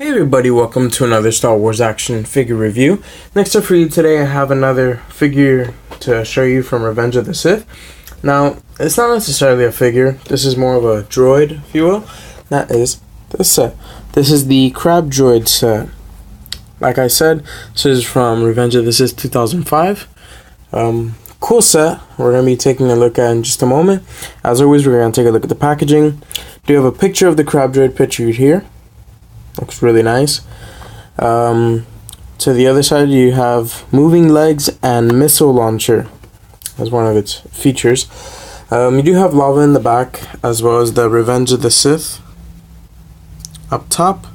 Hey everybody, welcome to another Star Wars action figure review. Next up for you today, I have another figure to show you from Revenge of the Sith. Now, it's not necessarily a figure, this is more of a droid, if you will. That is this set. This is the Crab Droid set. Like I said, this is from Revenge of the Sith 2005. Cool set, we're going to be taking a look at in just a moment. As always, we're going to take a look at the packaging. Do have a picture of the Crab Droid pictured here. Looks really nice. To the other side you have moving legs and missile launcher as one of its features. You do have lava in the back as well as the Revenge of the Sith up top.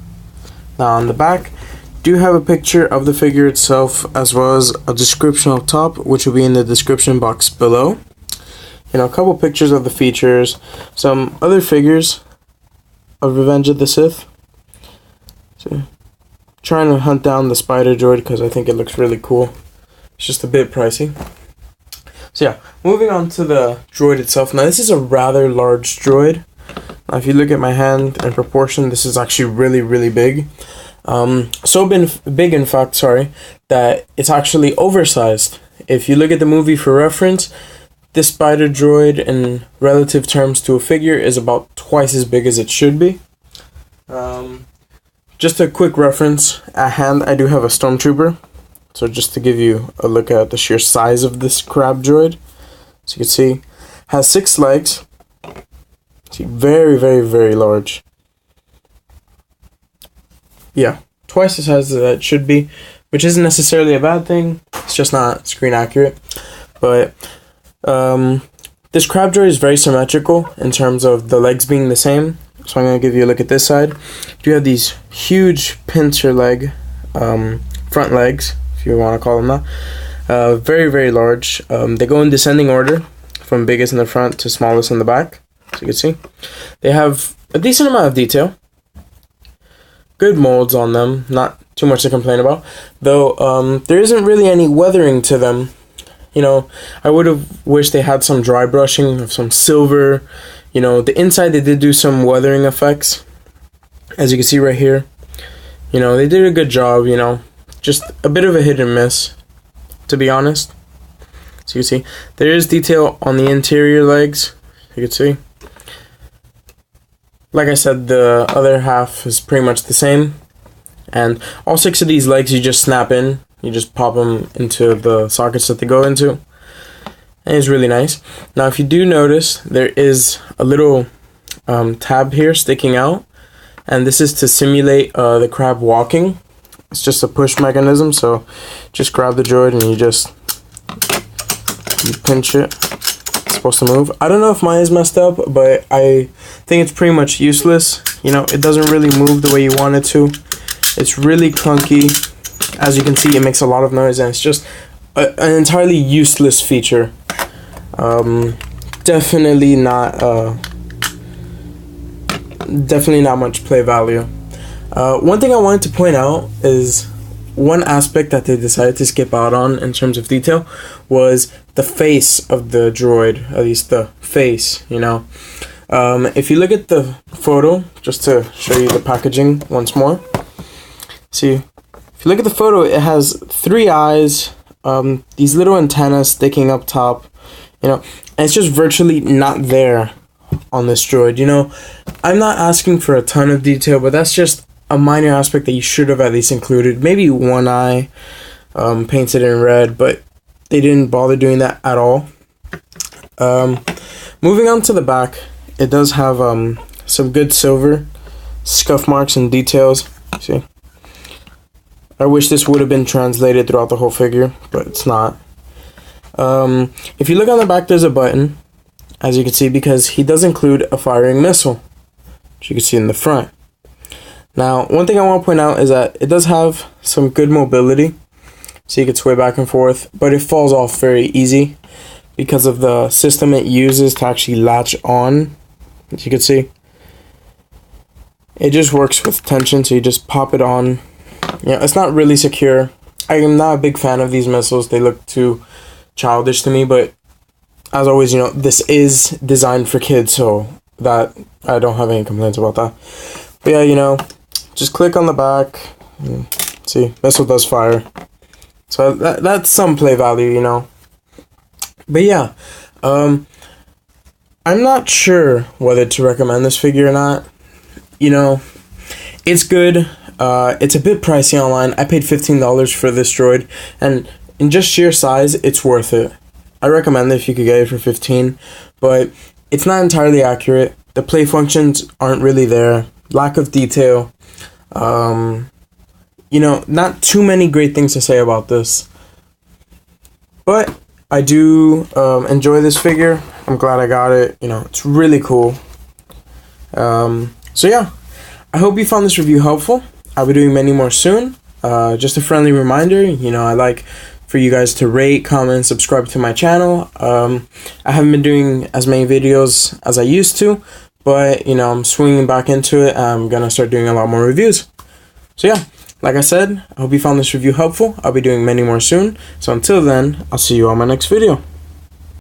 Now on the back do have a picture of the figure itself as well as a description up top, which will be in the description box below. A couple pictures of the features, some other figures of Revenge of the Sith. So, trying to hunt down the spider droid because I think it looks really cool. It's just a bit pricey. So yeah, moving on to the droid itself. Now this is a rather large droid. Now if you look at my hand in proportion, this is actually really big. So big in fact, that it's actually oversized. If you look at the movie for reference, this spider droid in relative terms to a figure is about twice as big as it should be. Just a quick reference, at hand I do have a stormtrooper, so just to give you a look at the sheer size of this crab droid. So you can see, has 6 legs, see, very large. Yeah, twice the size that it should be, which isn't necessarily a bad thing, it's just not screen accurate. But this crab droid is very symmetrical in terms of the legs being the same. So I'm going to give you a look at this side. You have these huge pincer leg, front legs, if you want to call them that. Very large. They go in descending order, from biggest in the front to smallest in the back. So you can see. They have a decent amount of detail. Good molds on them, not too much to complain about. Though there isn't really any weathering to them. I would have wished they had some dry brushing of some silver. The inside they did do some weathering effects, as you can see right here. They did a good job, just a bit of a hit and miss, to be honest. So you can see, there is detail on the interior legs, you can see. Like I said, the other half is pretty much the same. And all 6 of these legs you just snap in, you just pop them into the sockets that they go into. And it's really nice. Now if you do notice, there is a little tab here sticking out, and this is to simulate the crab walking. It's just a push mechanism, so just grab the droid and you pinch it. It's supposed to move. I don't know if mine is messed up, but I think it's pretty much useless. It doesn't really move the way you want it to. It's really clunky. As you can see, it makes a lot of noise, and it's just an entirely useless feature. Definitely not much play value. One thing I wanted to point out is one aspect that they decided to skip out on in terms of detail was the face of the droid, at least the face, If you look at the photo, just to show you the packaging once more, see, if you look at the photo, it has 3 eyes, these little antennas sticking up top. And it's just virtually not there on this droid. I'm not asking for a ton of detail, but that's just a minor aspect that you should have at least included. Maybe one eye painted in red, but they didn't bother doing that at all. Moving on to the back, it does have some good silver scuff marks and details. See, I wish this would have been translated throughout the whole figure, but it's not. If you look on the back, there's a button, as you can see, because he does include a firing missile, which you can see in the front. Now, one thing I want to point out is that it does have some good mobility, so you can sway back and forth, but it falls off very easy because of the system it uses to actually latch on. As you can see, it just works with tension, so you just pop it on. It's not really secure. I am not a big fan of these missiles. They look too childish to me, but as always, this is designed for kids, so that I don't have any complaints about that. But yeah, just click on the back. See, missile does fire. So that's some play value, you know. But yeah, I'm not sure whether to recommend this figure or not. You know, it's good. It's a bit pricey online. I paid $15 for this droid, and in just sheer size, it's worth it. I recommend it if you could get it for $15, but it's not entirely accurate. The play functions aren't really there. Lack of detail. You know, not too many great things to say about this. But I do enjoy this figure. I'm glad I got it. You know, it's really cool. So yeah, I hope you found this review helpful. I'll be doing many more soon. Just a friendly reminder, you know, I like for you guys to rate, comment, subscribe to my channel. I haven't been doing as many videos as I used to, but, you know, I'm swinging back into it. I'm going to start doing a lot more reviews. So yeah, like I said, I hope you found this review helpful. I'll be doing many more soon. So until then, I'll see you on my next video.